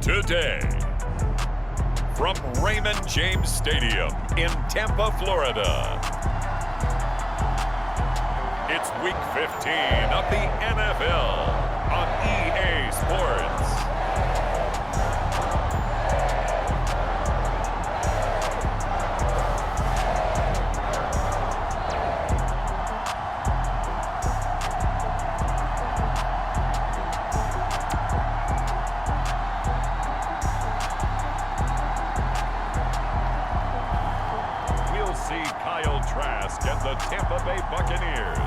today. From Raymond James Stadium in Tampa, Florida, it's Week 15 of the NFL on EA Sports. The Tampa Bay Buccaneers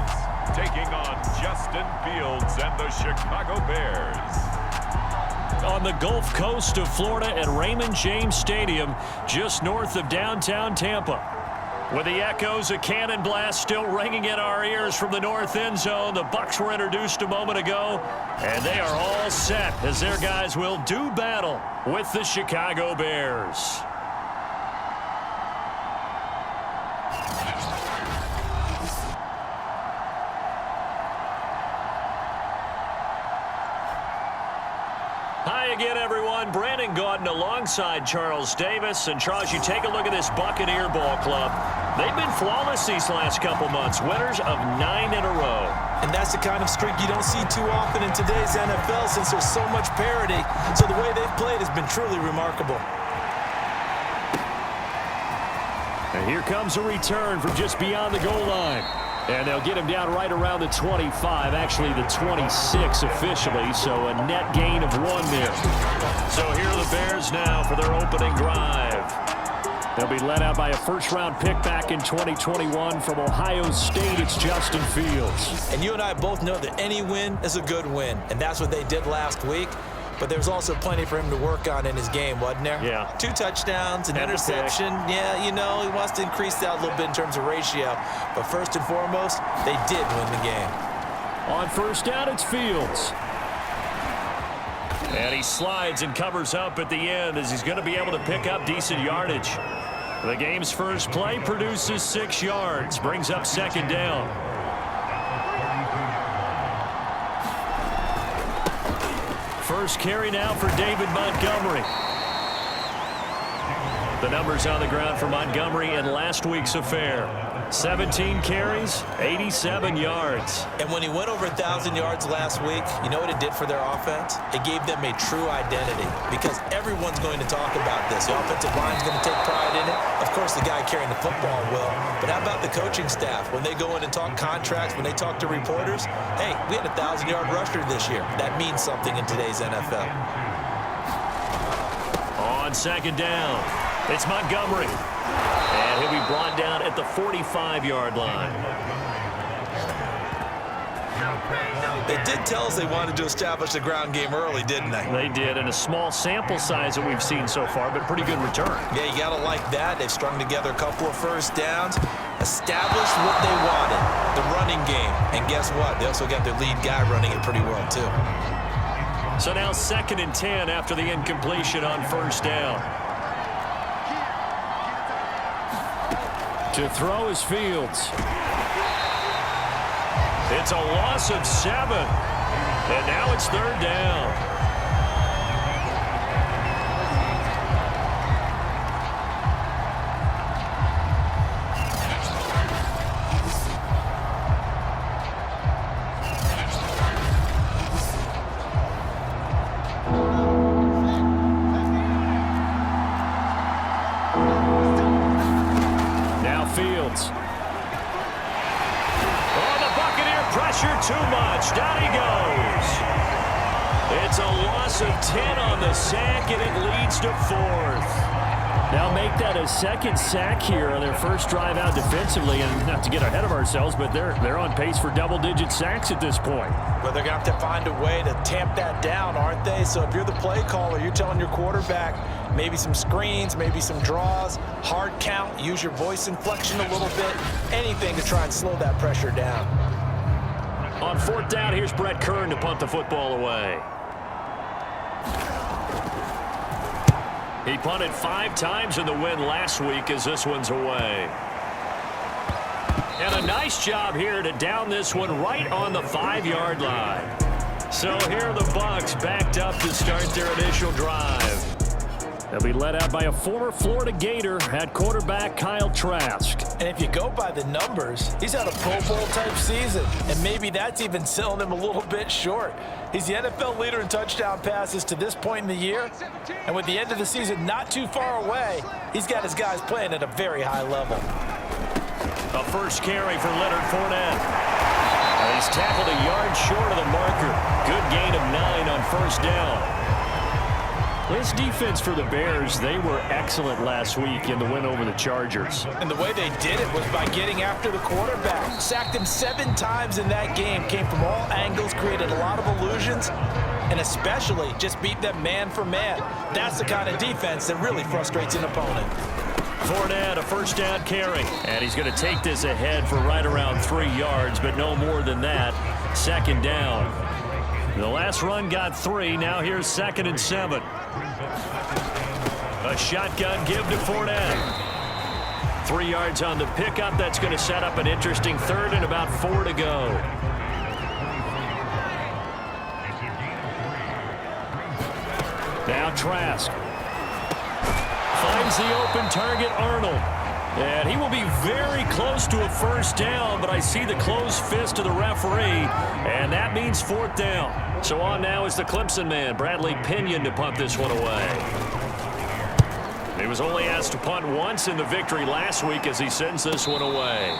taking on Justin Fields and the Chicago Bears. On the Gulf Coast of Florida at Raymond James Stadium, just north of downtown Tampa. With the echoes of cannon blast still ringing in our ears from the north end zone, the Bucs were introduced a moment ago, and they are all set as their guys will do battle with the Chicago Bears. Hi again, everyone. Brandon Gaudin alongside Charles Davis. And Charles, you take a look at this Buccaneer ball club. They've been flawless these last couple months, winners of 9 in a row. And that's the kind of streak you don't see too often in today's NFL since there's so much parity. So the way they've played has been truly remarkable. And here comes a return from just beyond the goal line. And they'll get him down right around the 25, actually the 26 officially, so a net gain of 1 there. So here are the Bears now for their opening drive. They'll be led out by a first-round pick back in 2021 from Ohio State. It's Justin Fields. And you and I both know that any win is a good win, and that's what they did last week. But there's also plenty for him to work on in his game, wasn't there? Yeah. 2 touchdowns, an interception. Yeah, you know, he wants to increase that a little bit in terms of ratio. But first and foremost, they did win the game. On first down, it's Fields. And he slides and covers up at the end as he's going to be able to pick up decent yardage. The game's first play produces 6 yards, brings up second down. First carry now for David Montgomery. The numbers on the ground for Montgomery in last week's affair. 17 carries, 87 yards. And when he went over 1,000 yards last week, you know what it did for their offense? It gave them a true identity because everyone's going to talk about this. The offensive line's going to take pride in it. Of course, the guy carrying the football will. But how about the coaching staff? When they go in and talk contracts, when they talk to reporters, hey, we had a 1,000-yard rusher this year. That means something in today's NFL. On second down, it's Montgomery. And he'll be brought down at the 45-yard line. They did tell us they wanted to establish the ground game early, didn't they? They did, and a small sample size that we've seen so far, but a pretty good return. Yeah, you got to like that. They've strung together a couple of first downs, established what they wanted, the running game. And guess what? They also got their lead guy running it pretty well, too. So now 2nd and 10 after the incompletion on first down. To throw is Fields. It's a loss of 7. And now it's 3rd down. Fields. Oh, the Buccaneer pressure too much. Down he goes. It's a loss of 10 on the sack, and it leads to 4th. Now make that a 2nd sack here on their first drive out defensively, and not to get ahead of ourselves, but they're on pace for double-digit sacks at this point. Well, they're going to have to find a way to tamp that down, aren't they? So if you're the play caller, you're telling your quarterback maybe some screens, maybe some draws, hard count, use your voice inflection a little bit, anything to try and slow that pressure down. On 4th down, here's Brett Kern to punt the football away. He punted 5 times in the win last week as this one's away. And a nice job here to down this one right on the 5-yard line. So here are the Bucs backed up to start their initial drive. They'll be led out by a former Florida Gator at quarterback Kyle Trask. And if you go by the numbers, he's had a Pro Bowl type season, and maybe that's even selling him a little bit short. He's the NFL leader in touchdown passes to this point in the year, and with the end of the season not too far away, he's got his guys playing at a very high level. A first carry for Leonard Fournette. He's tackled a yard short of the marker. Good gain of 9 on first down. This defense for the Bears, they were excellent last week in the win over the Chargers. And the way they did it was by getting after the quarterback. Sacked him 7 times in that game. Came from all angles, created a lot of illusions, and especially just beat them man for man. That's the kind of defense that really frustrates an opponent. Fournette, a first down carry. And he's going to take this ahead for right around 3 yards, but no more than that. Second down. The last run got 3. Now here's 2nd and 7. A shotgun give to Fournette. 3 yards on the pickup. That's going to set up an interesting 3rd and about 4 to go. Now Trask. Finds the open target, Arnold. And he will be very close to a first down, but I see the closed fist of the referee, and that means 4th down. So on now is the Clemson man, Bradley Pinion, to punt this one away. He was only asked to punt once in the victory last week as he sends this one away.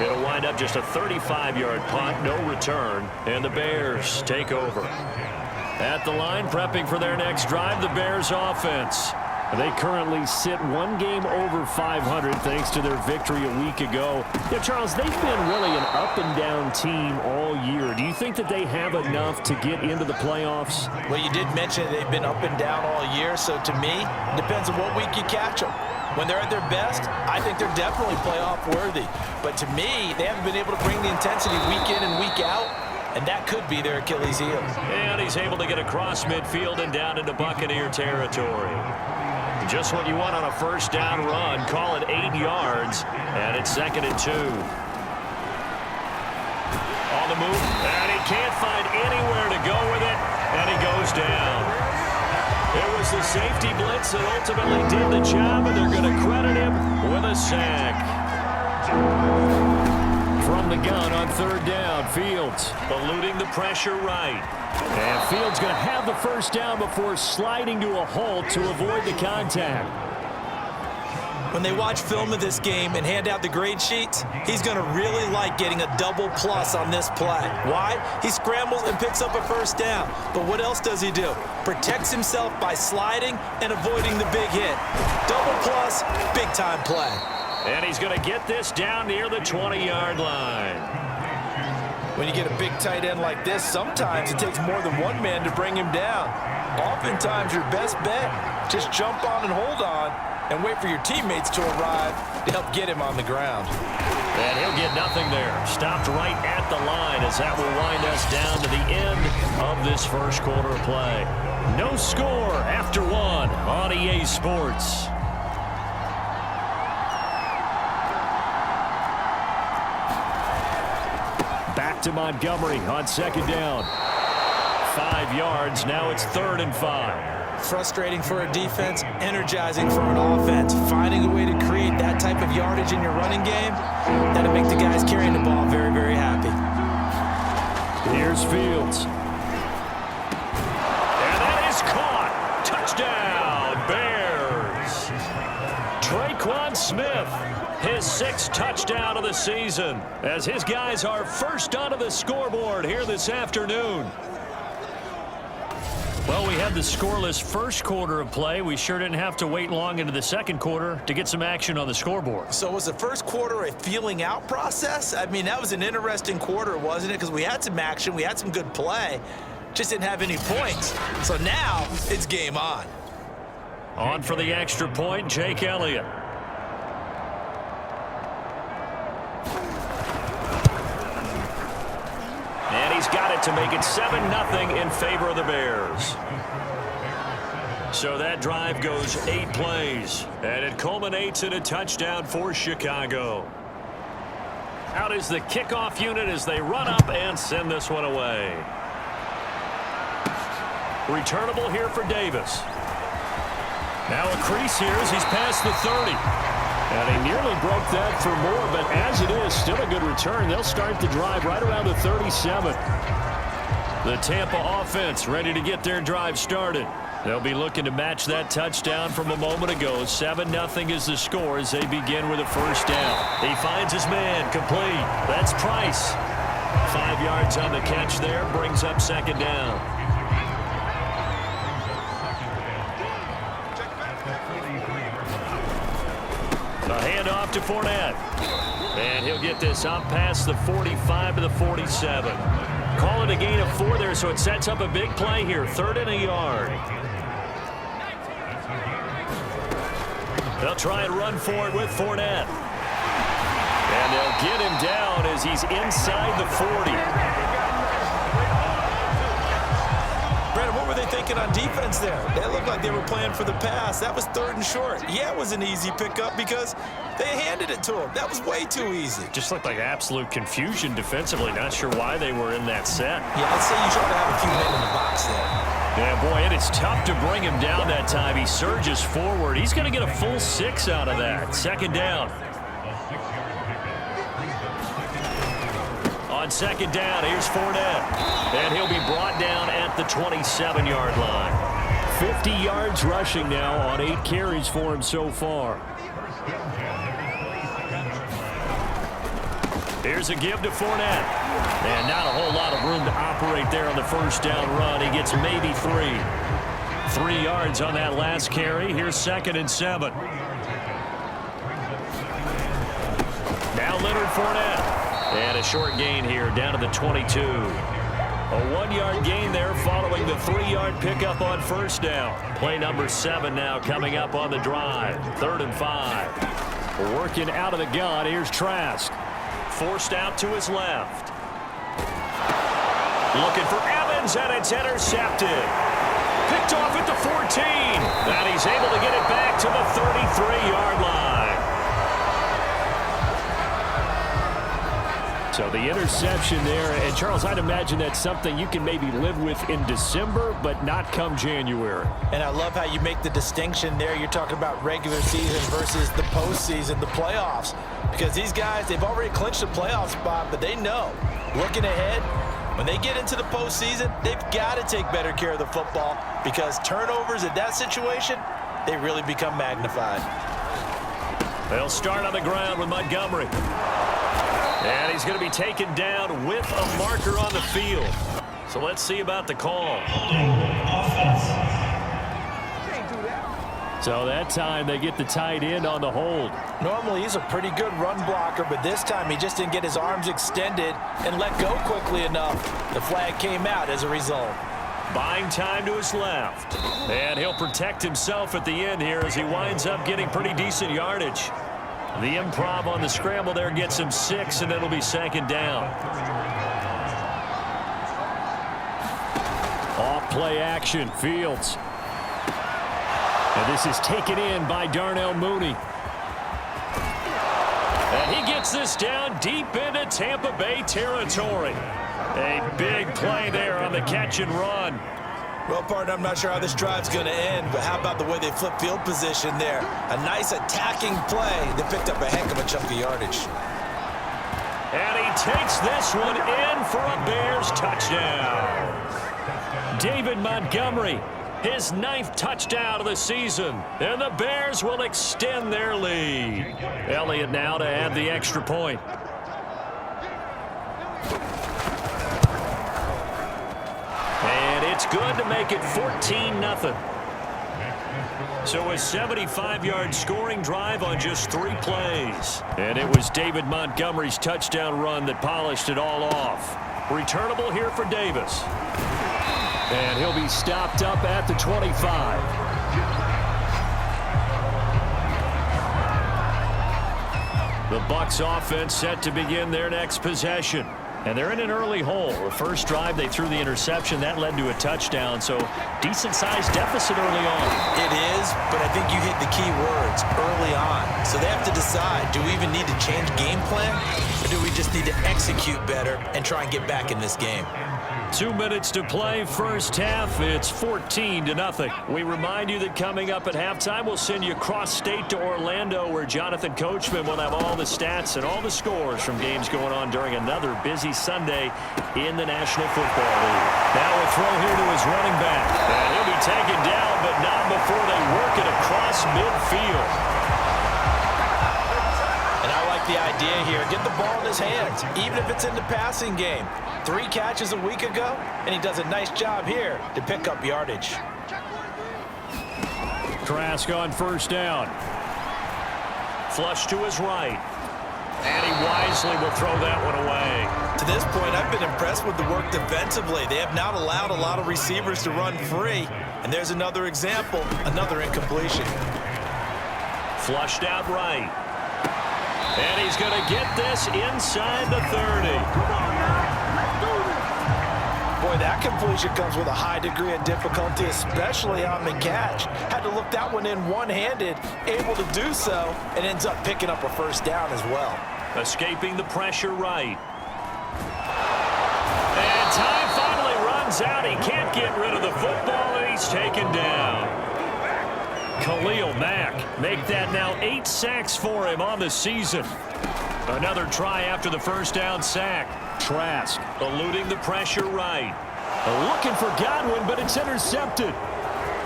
It'll wind up just a 35-yard punt, no return, and the Bears take over. At the line, prepping for their next drive, the Bears offense. They currently sit 1 game over 500 thanks to their victory a week ago. Yeah, Charles, they've been really an up-and-down team all year. Do you think that they have enough to get into the playoffs? Well, you did mention they've been up and down all year, so to me, it depends on what week you catch them. When they're at their best, I think they're definitely playoff worthy. But to me, they haven't been able to bring the intensity week in and week out, and that could be their Achilles heel. And he's able to get across midfield and down into Buccaneer territory. Just what you want on a first down run. Call it 8 yards, and it's 2nd and 2. On the move, and he can't find anywhere to go with it, and he goes down. It was the safety blitz that ultimately did the job, and they're going to credit him with a sack. From the gun on 3rd down, Fields eluding the pressure right. And Fields going to have the first down before sliding to a halt to avoid the contact. When they watch film of this game and hand out the grade sheets, he's going to really like getting a double plus on this play. Why? He scrambles and picks up a first down. But what else does he do? Protects himself by sliding and avoiding the big hit. Double plus, big-time play. And he's going to get this down near the 20-yard line. When you get a big tight end like this, sometimes it takes more than one man to bring him down. Oftentimes, your best bet, just jump on and hold on and wait for your teammates to arrive to help get him on the ground. And he'll get nothing there. Stopped right at the line as that will wind us down to the end of this first quarter of play. No score after 1 on EA Sports. Back to Montgomery on 2nd down. 5 yards. Now it's 3rd and 5. Frustrating for a defense, energizing for an offense. Finding a way to create that type of yardage in your running game, that'll make the guys carrying the ball very, very happy. Here's Fields. And that is caught. Touchdown, Bears. Traquan Smith, his 6th touchdown of the season, as his guys are first onto the scoreboard here this afternoon. Well, we had the scoreless first quarter of play. We sure didn't have to wait long into the second quarter to get some action on the scoreboard. So was the first quarter a feeling out process? I mean, that was an interesting quarter, wasn't it? Because we had some action, we had some good play, just didn't have any points. So now it's game on. On for the extra point, Jake Elliott. And he's got it to make it 7-0 in favor of the Bears. So that drive goes 8 plays, and it culminates in a touchdown for Chicago. Out is the kickoff unit as they run up and send this one away. Returnable here for Davis. Now a crease here as he's past the 30. And he nearly broke that for more, but as it is, still a good return. They'll start the drive right around the 37. The Tampa offense ready to get their drive started. They'll be looking to match that touchdown from a moment ago. 7-0 is the score as they begin with a first down. He finds his man, complete. That's Price. 5 yards on the catch there, brings up second down. A handoff to Fournette. And he'll get this up past the 45 to the 47. Call it a gain of 4 there, so it sets up a big play here. 3rd and a yard. They'll try and run for it with Fournette. And they'll get him down as he's inside the 40. Brandon, what were they thinking on defense there? They looked like they were playing for the pass. That was 3rd and short. Yeah, it was an easy pickup because they handed it to him. That was way too easy. Just looked like absolute confusion defensively. Not sure why they were in that set. Yeah, I'd say you try to have a few men in the box there. Yeah, boy, and it's tough to bring him down that time. He surges forward. He's going to get a full 6 out of that. Second down. On second down, here's Fournette. And he'll be brought down at the 27-yard line. 50 yards rushing now on 8 carries for him so far. Here's a give to Fournette. And not a whole lot of room to operate there on the first down run. He gets maybe 3. 3 yards on that last carry. Here's 2nd and 7. Now Leonard Fournette. And a short gain here down to the 22. A 1-yard gain there following the 3-yard pickup on first down. Play number 7 now coming up on the drive. 3rd and 5. Working out of the gun. Here's Trask. Forced out to his left. Looking for Evans, and it's intercepted. Picked off at the 14. And he's able to get it back to the 33-yard line. So the interception there. And, Charles, I'd imagine that's something you can maybe live with in December, but not come January. And I love how you make the distinction there. You're talking about regular season versus the postseason, the playoffs. Because these guys, they've already clinched a playoff spot, but they know, looking ahead, when they get into the postseason, they've got to take better care of the football because turnovers in that situation, they really become magnified. They'll start on the ground with Montgomery. And he's going to be taken down with a marker on the field. So let's see about the call. So that time they get the tight end on the hold. Normally he's a pretty good run blocker, but this time he just didn't get his arms extended and let go quickly enough. The flag came out as a result. Buying time to his left. And he'll protect himself at the end here as he winds up getting pretty decent yardage. The improv on the scramble there gets him 6, and it'll be second down. Off play action, Fields. And this is taken in by Darnell Mooney. And he gets this down deep into Tampa Bay territory. A big play there on the catch and run. Well, partner, I'm not sure how this drive's going to end, but how about the way they flip field position there? A nice attacking play that picked up a heck of a chunk of yardage. And he takes this one in for a Bears touchdown. David Montgomery, his 9th touchdown of the season, and the Bears will extend their lead. Elliott now to add the extra point. And it's good to make it 14-0. So a 75-yard scoring drive on just 3 plays. And it was David Montgomery's touchdown run that polished it all off. Returnable here for Davis. And he'll be stopped up at the 25. The Bucs offense set to begin their next possession. And they're in an early hole. The first drive, they threw the interception. That led to a touchdown, so decent-sized deficit early on. It is, but I think you hit the key words, early on. So they have to decide, do we even need to change game plan, or do we just need to execute better and try and get back in this game? 2 minutes to play, first half. It's 14-0. We remind you that coming up at halftime, we'll send you cross-state to Orlando, where Jonathan Coachman will have all the stats and all the scores from games going on during another busy Sunday in the National Football League. Now a throw here to his running back. And he'll be taken down, but not before they work it across midfield. And I like the idea here. Get the ball in his hands, even if it's in the passing game. 3 catches a week ago, and he does a nice job here to pick up yardage. Trask on first down. Flush to his right. And he wisely will throw that one away. To this point, I've been impressed with the work defensively. They have not allowed a lot of receivers to run free. And there's another example, another incompletion. Flushed out right. And he's going to get this inside the 30. Boy, that completion comes with a high degree of difficulty, especially on the catch. Had to look that one in one-handed, able to do so, and ends up picking up a first down as well. Escaping the pressure right. And time finally runs out. He can't get rid of the football, and he's taken down. Khalil Mack make that now 8 sacks for him on the season. Another try after the first down sack. Trask eluding the pressure right. Looking for Godwin, but it's intercepted.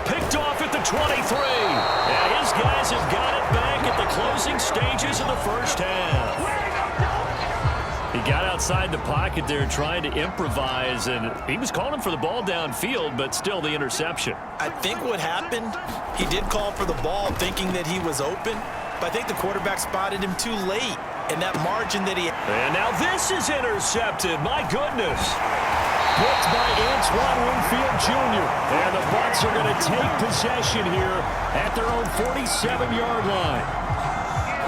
Picked off at the 23. And his guys have got it back at the closing stages of the first half. He got outside the pocket there trying to improvise, and he was calling for the ball downfield, but still the interception. I think what happened, he did call for the ball thinking that he was open, but I think the quarterback spotted him too late. And that margin that he... And now this is intercepted. My goodness. Picked by Antoine Winfield Jr. And the Bucs are going to take possession here at their own 47-yard line.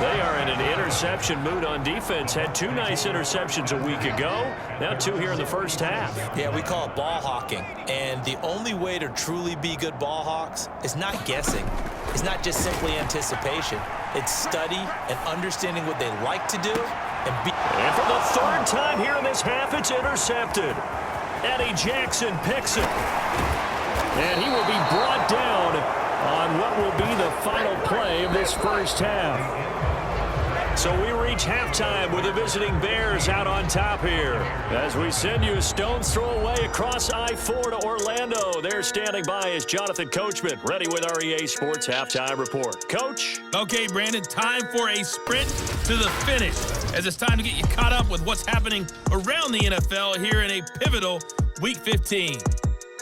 They are in an interception mood on defense. Had 2 nice interceptions a week ago. Now 2 here in the first half. Yeah, we call it ball hawking. And the only way to truly be good ball hawks is not guessing. It's not just simply anticipation. It's study and understanding what they like to do. And for the 3rd time here in this half, it's intercepted. Eddie Jackson picks it. And he will be brought down on what will be the final play of this first half. So we reach halftime with the visiting Bears out on top here. As we send you a stone's throw away across I-4 to Orlando. There standing by is Jonathan Coachman, ready with our EA Sports Halftime Report. Coach? Okay, Brandon, time for a sprint to the finish, as it's time to get you caught up with what's happening around the NFL here in a pivotal Week 15.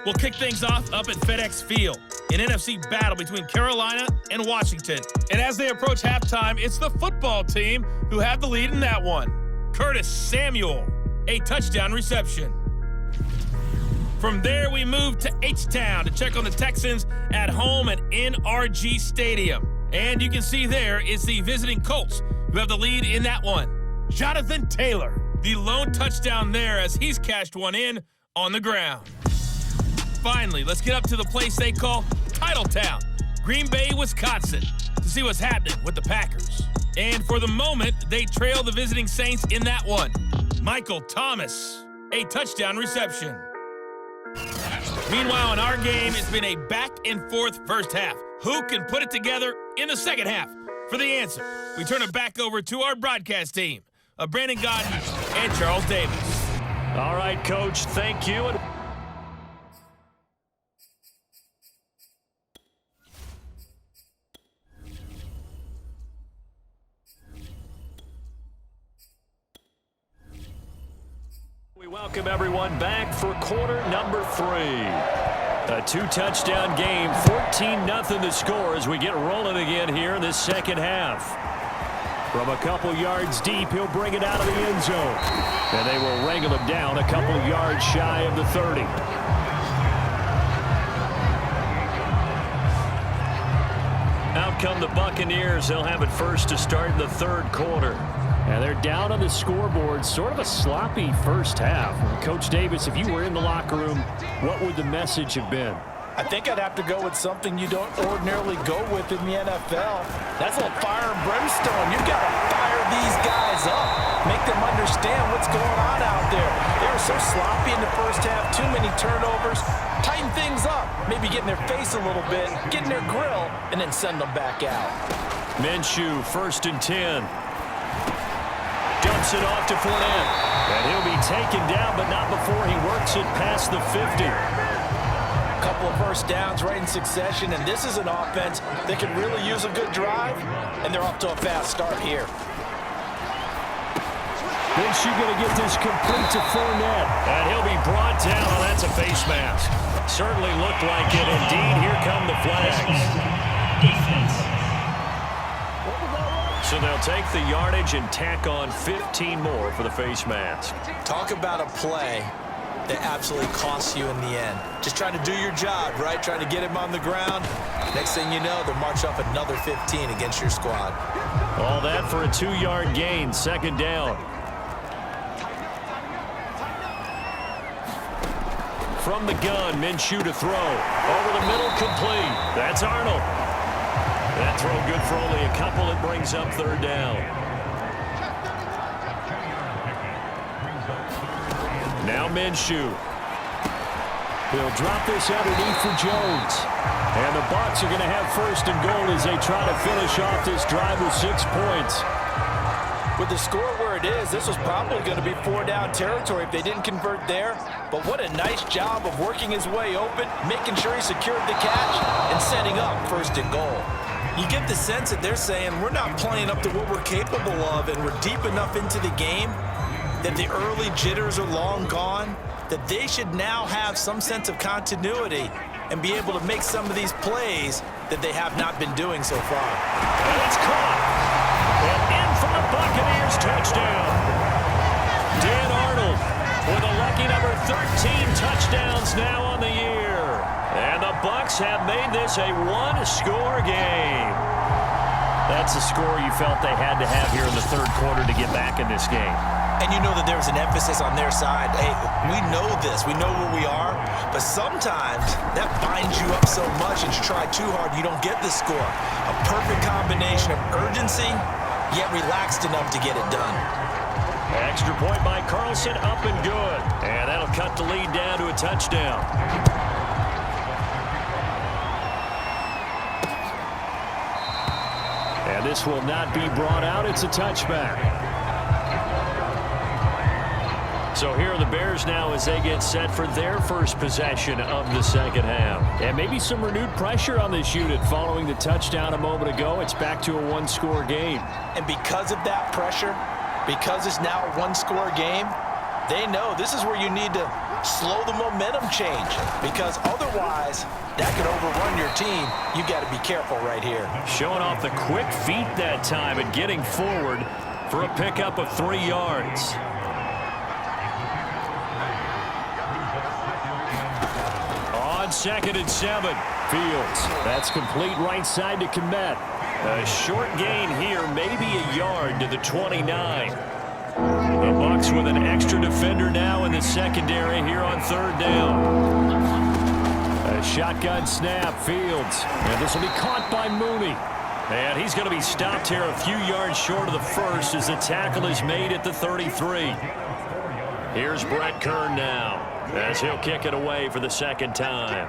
We'll kick things off up at FedEx Field, an NFC battle between Carolina and Washington. And as they approach halftime, it's the football team who have the lead in that one. Curtis Samuel, a touchdown reception. From there, we move to H-Town to check on the Texans at home at NRG Stadium. And you can see there it's the visiting Colts who have the lead in that one. Jonathan Taylor, the lone touchdown there as he's cashed one in on the ground. Finally, let's get up to the place they call Titletown, Green Bay, Wisconsin, to see what's happening with the Packers. And for the moment, they trail the visiting Saints in that one. Michael Thomas, a touchdown reception. Meanwhile, in our game, it's been a back-and-forth first half. Who can put it together in the second half? For the answer, we turn it back over to our broadcast team of Brandon Godden and Charles Davis. All right, Coach, thank you. We welcome everyone back for quarter number 3. A 2-touchdown game, 14-0 the score as we get rolling again here in this second half. From a couple yards deep, he'll bring it out of the end zone. And they will wrangle him down a couple yards shy of the 30. Out come the Buccaneers. They'll have it first to start in the 3rd quarter. And they're down on the scoreboard. Sort of a sloppy first half. Coach Davis, if you were in the locker room, what would the message have been? I think I'd have to go with something you don't ordinarily go with in the NFL. That's a little fire and brimstone. You've got to fire these guys up. Make them understand what's going on out there. They were so sloppy in the first half, too many turnovers. Tighten things up. Maybe get in their face a little bit, get in their grill, and then send them back out. Minshew, 1st and 10. Dumps it off to Fournette. And he'll be taken down, but not before he works it past the 50. Couple of first downs right in succession, and this is an offense that can really use a good drive, and they're off to a fast start here. Minshew going to get this complete to Fournette, and he'll be brought down. Oh, that's a face mask. Certainly looked like it. Indeed, here come the flags. So they'll take the yardage and tack on 15 more for the face mask. Talk about a play that absolutely costs you in the end. Just trying to do your job, right? Trying to get him on the ground. Next thing you know, they'll march up another 15 against your squad. All that for a 2-yard gain, 2nd down. From the gun, Minshew to throw. Over the middle, complete. That's Arnold. That throw good for only a couple. It brings up 3rd down. Now Minshew. He'll drop this underneath for Jones. And the Bucs are going to have 1st and goal as they try to finish off this drive with 6 points. With the score where it is, this was probably going to be 4-down territory if they didn't convert there. But what a nice job of working his way open, making sure he secured the catch, and setting up 1st and goal. You get the sense that they're saying we're not playing up to what we're capable of, and we're deep enough into the game that the early jitters are long gone, that they should now have some sense of continuity and be able to make some of these plays that they have not been doing so far. And it's caught. And in for the Buccaneers touchdown. Dan Arnold with a lucky number 13 touchdowns now on the year. And the Bucs have made this a 1-score game. That's a score you felt they had to have here in the 3rd quarter to get back in this game. And you know that there was an emphasis on their side. Hey, we know this. We know where we are. But sometimes that binds you up so much and you try too hard, you don't get the score. A perfect combination of urgency, yet relaxed enough to get it done. Extra point by Carlson, up and good. And that'll cut the lead down to a touchdown. And this will not be brought out. It's a touchback. So here are the Bears now as they get set for their first possession of the 2nd half. And maybe some renewed pressure on this unit following the touchdown a moment ago. It's back to a 1-score game. And because of that pressure, because it's now a 1-score game, they know this is where you need to slow the momentum change, because otherwise that could overrun your team. You've got to be careful right here. Showing off the quick feet that time and getting forward for a pickup of 3 yards. On 2nd and 7, Fields. That's complete right side to Kmet. A short gain here, maybe a yard to the 29. The Bucs with an extra defender now in the secondary here on 3rd down. A shotgun snap, Fields. And this will be caught by Mooney. And he's going to be stopped here a few yards short of the 1st as the tackle is made at the 33. Here's Brett Kern now as he'll kick it away for the 2nd time.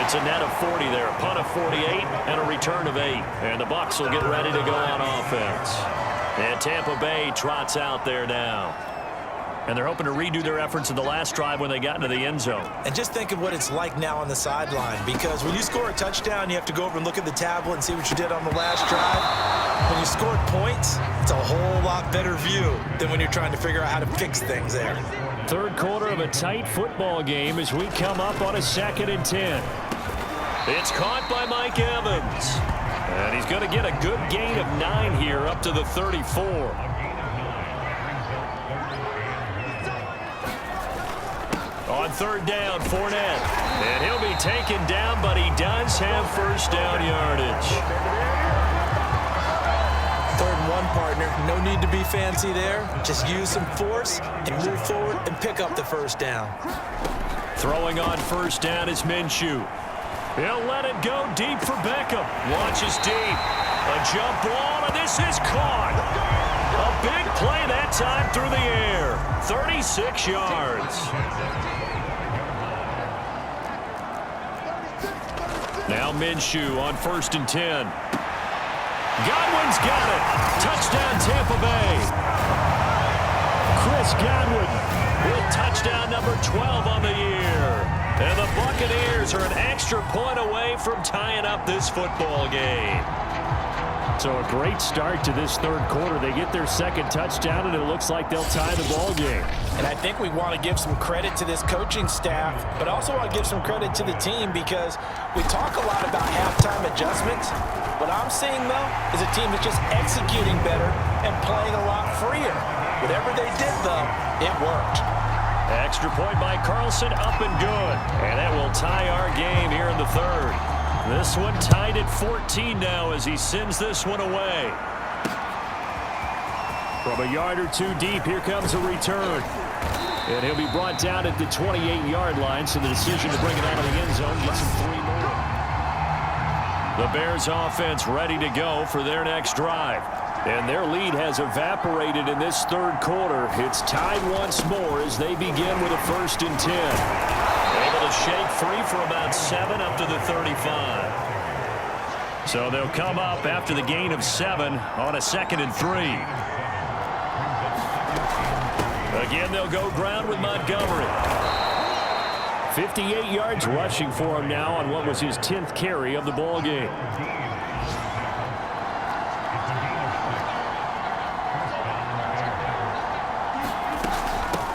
It's a net of 40 there, a punt of 48, and a return of 8. And the Bucs will get ready to go on offense. And Tampa Bay trots out there now. And they're hoping to redo their efforts in the last drive when they got into the end zone. And just think of what it's like now on the sideline, because when you score a touchdown, you have to go over and look at the tablet and see what you did on the last drive. When you scored points, it's a whole lot better view than when you're trying to figure out how to fix things there. 3rd quarter of a tight football game as we come up on a 2nd and 10. It's caught by Mike Evans. And he's going to get a good gain of 9 here up to the 34. On 3rd down, Fournette. And he'll be taken down, but he does have 1st down yardage. 3rd and No need to be fancy there. Just use some force and move forward and pick up the first down. Throwing on first down is Minshew. He'll let it go deep for Beckham. Launches deep. A jump ball, and this is caught. A big play that time through the air. 36 yards. Now Minshew on 1st and 10. Godwin's got it. Touchdown, Tampa Bay. Chris Godwin with touchdown number 12 on the year. And the Buccaneers are an extra point away from tying up this football game. So a great start to this third quarter. They get their second touchdown, and it looks like they'll tie the ball game. And I think we want to give some credit to this coaching staff, but also want to give some credit to the team because we talk a lot about halftime adjustments. What I'm seeing, though, is a team that's just executing better and playing a lot freer. Whatever they did, though, it worked. Extra point by Carlson, up and good. And that will tie our game here in the third. This one tied at 14 now as he sends this one away. From a yard or two deep, here comes a return. And he'll be brought down at the 28-yard line, so the decision to bring it out of the end zone gets him 3 more. The Bears offense ready to go for their next drive. And their lead has evaporated in this third quarter. It's tied once more as they begin with a 1st and 10. Able to shake free for about 7 up to the 35. So they'll come up after the gain of 7 on a 2nd and 3. Again, they'll go ground with Montgomery. 58 yards rushing for him now on what was his 10th carry of the ball game.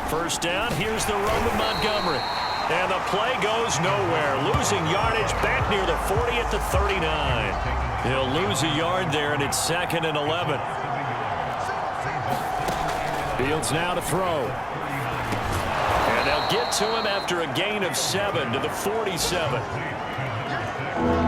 First down, here's the run with Montgomery. And the play goes nowhere. Losing yardage back near the 40 at the 39. He'll lose a yard there, and it's 2nd and 11. Fields now to throw. And they'll get to him after a gain of 7 to the 47.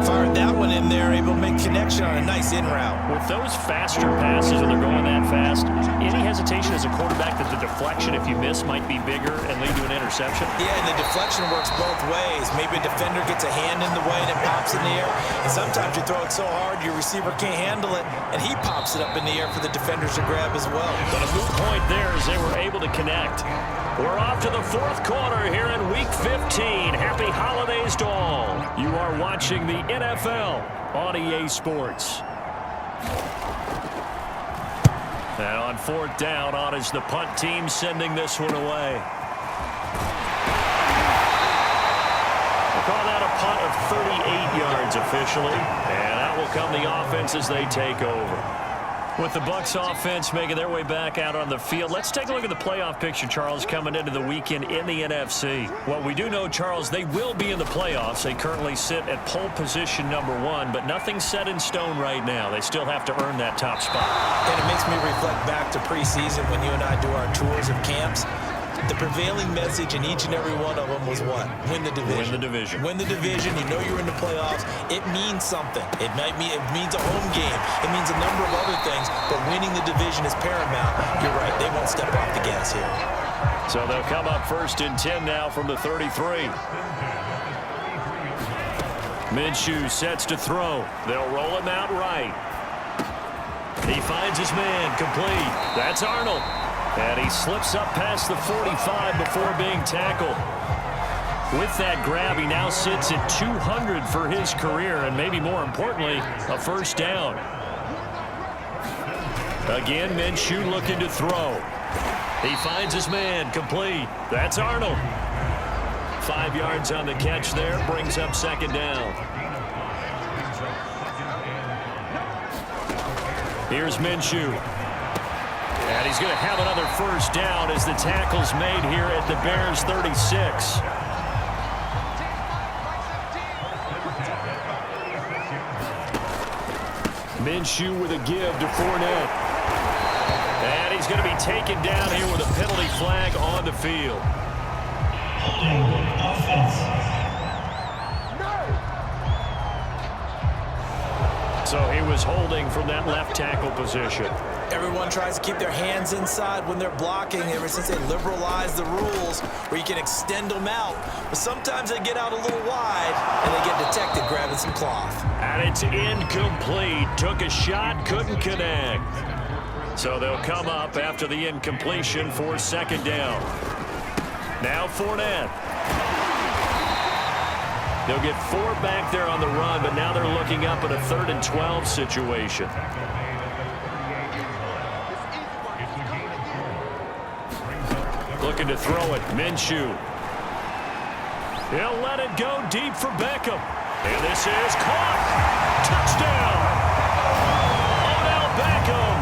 Fired that one in there, able to make connection on a nice in route. With those faster passes, and they're going that fast, any hesitation as a quarterback that the deflection, if you miss, might be bigger and lead to an interception? Yeah, and the deflection works both ways. Maybe a defender gets a hand in the way and it pops in the air. And sometimes you throw it so hard your receiver can't handle it, and he pops it up in the air for the defenders to grab as well. But a moot point there as they were able to connect. We're off to the 4th quarter here in Week 15. Happy holidays to all. You are watching the NFL on EA Sports. And on 4th down, on is the punt team sending this one away. We'll call that a punt of 38 yards officially. And that will come the offense as they take over. With the Bucs offense making their way back out on the field, let's take a look at the playoff picture, Charles, coming into the weekend in the NFC. Well, we do know, Charles, they will be in the playoffs. They currently sit at pole position number 1, but nothing's set in stone right now. They still have to earn that top spot. And it makes me reflect back to preseason when you and I do our tours of camps. The prevailing message in each and every one of them was what? Win the division. Win the division. Win the division. You know you're in the playoffs. It means something. It means a home game. It means a number of other things, but winning the division is paramount. You're right. They won't step off the gas here. So they'll come up 1st and 10 now from the 33. Minshew sets to throw. They'll roll him out right. He finds his man complete. That's Arnold. And he slips up past the 45 before being tackled. With that grab, he now sits at 200 for his career, and maybe more importantly, a 1st down. Again, Minshew looking to throw. He finds his man complete. That's Arnold. 5 yards on the catch there, brings up 2nd down. Here's Minshew. And he's going to have another 1st down as the tackle's made here at the Bears 36. Minshew with a give to Fournette. And he's going to be taken down here with a penalty flag on the field. So he was holding from that left tackle position. Everyone tries to keep their hands inside when they're blocking ever since they liberalized the rules where you can extend them out. But sometimes they get out a little wide and they get detected grabbing some cloth. And it's incomplete. Took a shot, couldn't connect. So they'll come up after the incompletion for second down. Now Fournette. They'll get 4 back there on the run, but now they're looking up at a 3rd and 12 situation. Looking to throw it. Minshew. He'll let it go deep for Beckham. And this is caught. Touchdown. Odell Beckham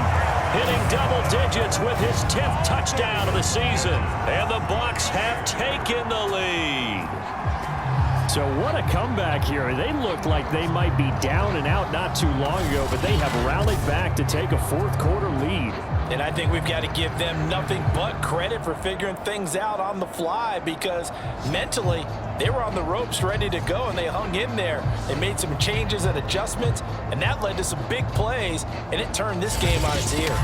hitting double digits with his 10th touchdown of the season. And the Bucs have taken the lead. So what a comeback here. They looked like they might be down and out not too long ago, but they have rallied back to take a 4th quarter lead. And I think we've got to give them nothing but credit for figuring things out on the fly, because mentally they were on the ropes ready to go and they hung in there. They made some changes and adjustments, and that led to some big plays, and it turned this game on its ear.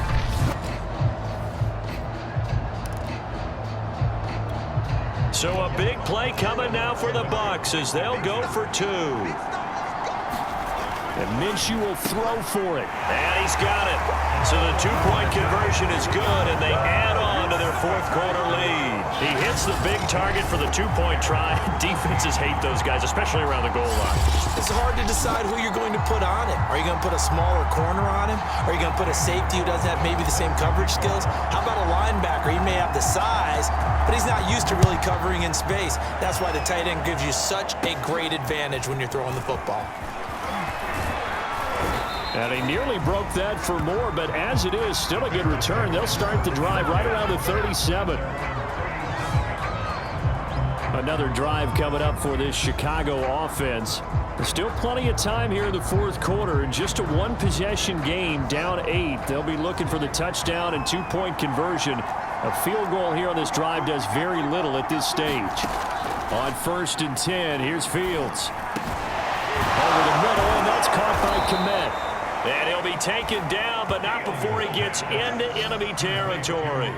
So a big play coming now for the Bucs as they'll go for 2. And Minshew will throw for it. And he's got it. So the 2-point conversion is good, and they add on to their 4th quarter lead. He hits the big target for the 2-point try. Defenses hate those guys, especially around the goal line. It's hard to decide who you're going to put on him. Are you going to put a smaller corner on him? Are you going to put a safety who doesn't have maybe the same coverage skills? How about a linebacker? He may have the size, but he's not used to really covering in space. That's why the tight end gives you such a great advantage when you're throwing the football. And he nearly broke that for more, but as it is, still a good return. They'll start the drive right around the 37. Another drive coming up for this Chicago offense. There's still plenty of time here in the 4th quarter, and just a 1-possession game, down 8. They'll be looking for the touchdown and 2-point conversion. A field goal here on this drive does very little at this stage. On 1st and 10, here's Fields. Over the middle, and that's caught by Kmet. And he'll be taken down, but not before he gets into enemy territory.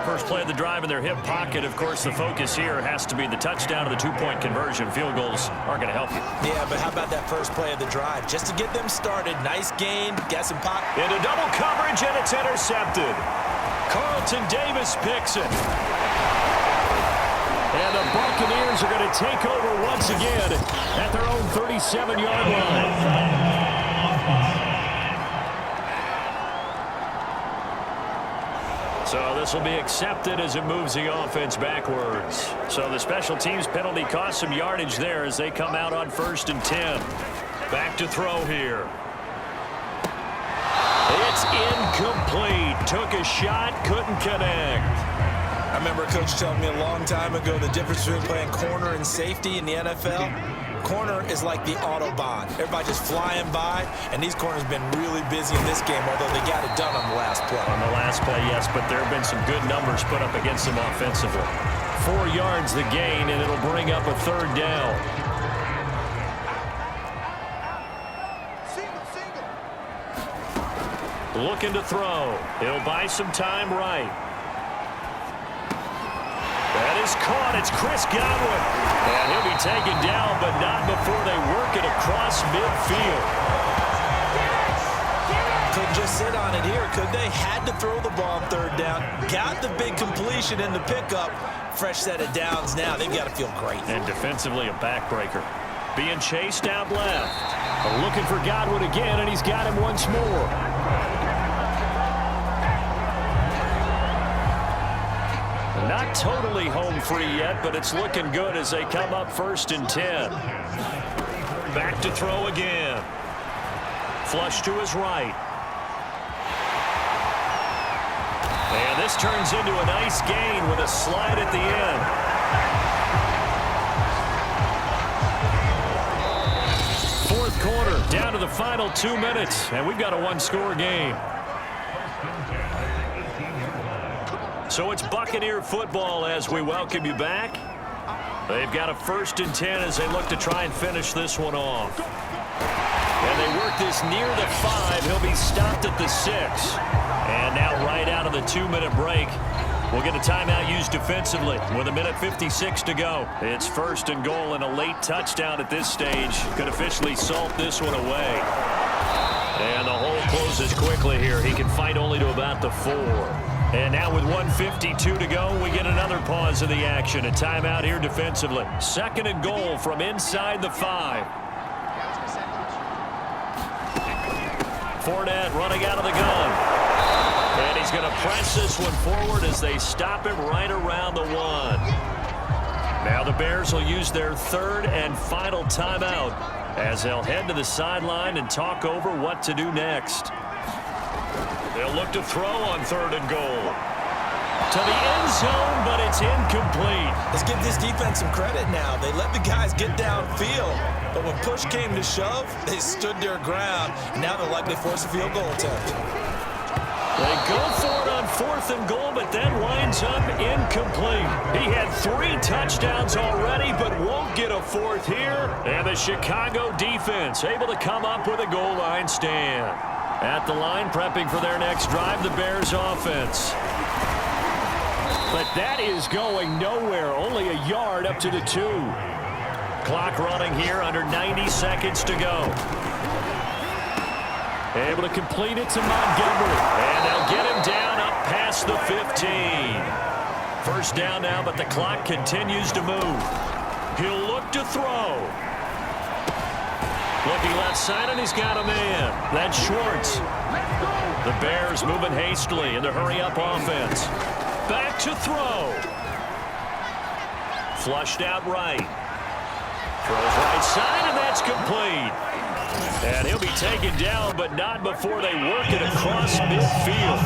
First play of the drive in their hip pocket. Of course, the focus here has to be the touchdown or the 2-point conversion. Field goals aren't going to help you. Yeah, but how about that first play of the drive? Just to get them started. Nice gain, get some pocket. Into double coverage, and it's intercepted. Carlton Davis picks it. And the Buccaneers are going to take over once again at their own 37-yard line. So this will be accepted as it moves the offense backwards. So the special teams penalty cost some yardage there as they come out on 1st and 10. Back to throw here. It's incomplete. Took a shot, couldn't connect. I remember a coach telling me a long time ago the difference between playing corner and safety in the NFL. Corner is like the Autobahn. Everybody just flying by, and these corners have been really busy in this game, although they got it done on the last play. On the last play, yes, but there have been some good numbers put up against them offensively. 4 yards the gain, and it'll bring up a 3rd down. Looking to throw. He'll buy some time right. That is caught. It's Chris Godwin. And he'll be taken down, but not before they work it across midfield. Couldn't just sit on it here, could they? Had to throw the ball on 3rd down. Got the big completion in the pickup. Fresh set of downs now. They've got to feel great. And defensively, a backbreaker. Being chased out left. Looking for Godwin again, and he's got him once more. Not totally home free yet, but it's looking good as they come up 1st and 10. Back to throw again. Flush to his right. And this turns into a nice gain with a slide at the end. Fourth quarter, down to the final 2 minutes, and we've got a 1-score game. So it's Buccaneer football as we welcome you back. They've got a 1st and 10 as they look to try and finish this one off. And they work this near the 5. He'll be stopped at the 6. And now right out of the 2-minute break, we'll get a timeout used defensively with 1:56 to go. It's 1st and goal, and a late touchdown at this stage could officially salt this one away. And the hole closes quickly here. He can fight only to about the 4. And now with 1:52 to go, we get another pause in the action. A timeout here defensively. 2nd and goal from inside the 5. Fournette running out of the gun. And he's going to press this one forward as they stop him right around the 1. Now the Bears will use their 3rd and final timeout as they'll head to the sideline and talk over what to do next. They'll look to throw on 3rd and goal. To the end zone, but it's incomplete. Let's give this defense some credit now. They let the guys get downfield, but when push came to shove, they stood their ground. Now they'll likely force a field goal attempt. They go for it on 4th and goal, but then winds up incomplete. He had 3 touchdowns already, but won't get a 4th here. And the Chicago defense able to come up with a goal line stand. At the line, prepping for their next drive, the Bears offense. But that is going nowhere. Only a yard up to the 2. Clock running here, under 90 seconds to go. Able to complete it to Montgomery. And they'll get him down up past the 15. 1st down now, but the clock continues to move. He'll look to throw. Looking left side, and he's got a man. That's Schwartz. The Bears moving hastily in the hurry-up offense. Back to throw. Flushed out right. Throws right side, and that's complete. And he'll be taken down, but not before they work it across midfield.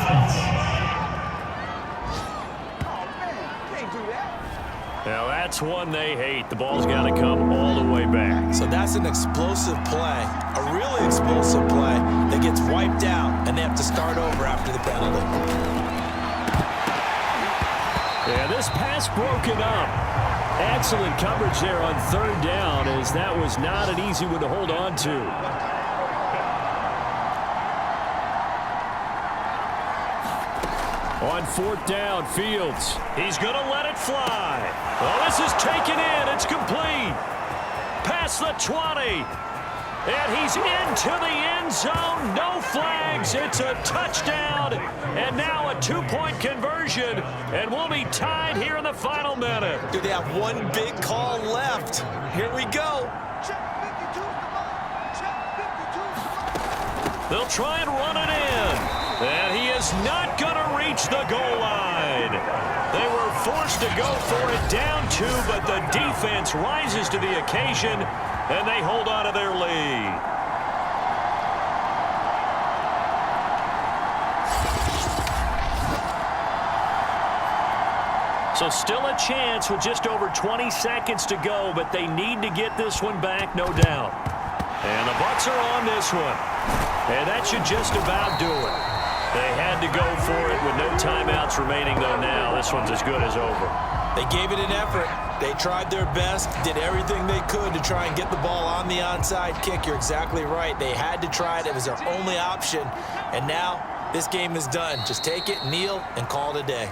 Now that's one they hate. The ball's got to come all the way back. So that's an explosive play, a really explosive play that gets wiped out, and they have to start over after the penalty. Yeah, this pass broken up. Excellent coverage there on 3rd down, as that was not an easy one to hold on to. On 4th down, Fields. He's going to let it fly. Well, this is taken in. It's complete. Past the 20. And he's into the end zone. No flags. It's a touchdown. And now a 2-point conversion. And we'll be tied here in the final minute. Do they have one big call left? Here we go. They'll try and run it in. And he is not going to reach the goal line. They were forced to go for it down 2, but the defense rises to the occasion, and they hold on to their lead. So still a chance with just over 20 seconds to go, but they need to get this one back, no doubt. And the Bucs are on this one. And that should just about do it. They had to go for it with no timeouts remaining, though. Now this one's as good as over. They gave it an effort. They tried their best, did everything they could to try and get the ball on the onside kick. You're exactly right. They had to try it. It was their only option. And now this game is done. Just take it, kneel, and call it a day.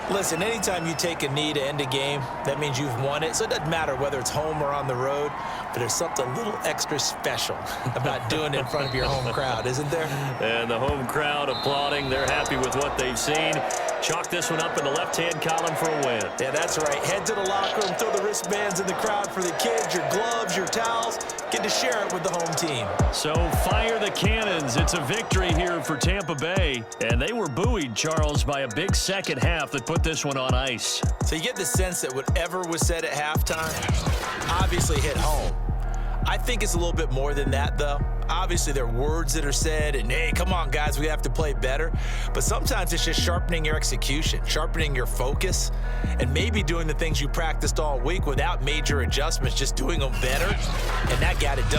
Listen, anytime you take a knee to end a game, that means you've won it. So it doesn't matter whether it's home or on the road, but there's something a little extra special about doing it in front of your home crowd, isn't there? And the home crowd applauding. They're happy with what they've seen. Chalk this one up in the left-hand column for a win. Yeah, that's right. Head to the locker room, throw the wristbands in the crowd for the kids, your gloves, your towels. Get to share it with the home team. So fire the cannons. It's a victory here for Tampa Bay. And they were buoyed, Charles, by a big second half that put this one on ice. So you get the sense that whatever was said at halftime obviously hit home. I think it's a little bit more than that, though. Obviously, there are words that are said, and hey, come on, guys, we have to play better. But sometimes it's just sharpening your execution, sharpening your focus, and maybe doing the things you practiced all week without major adjustments, just doing them better, and that got it done.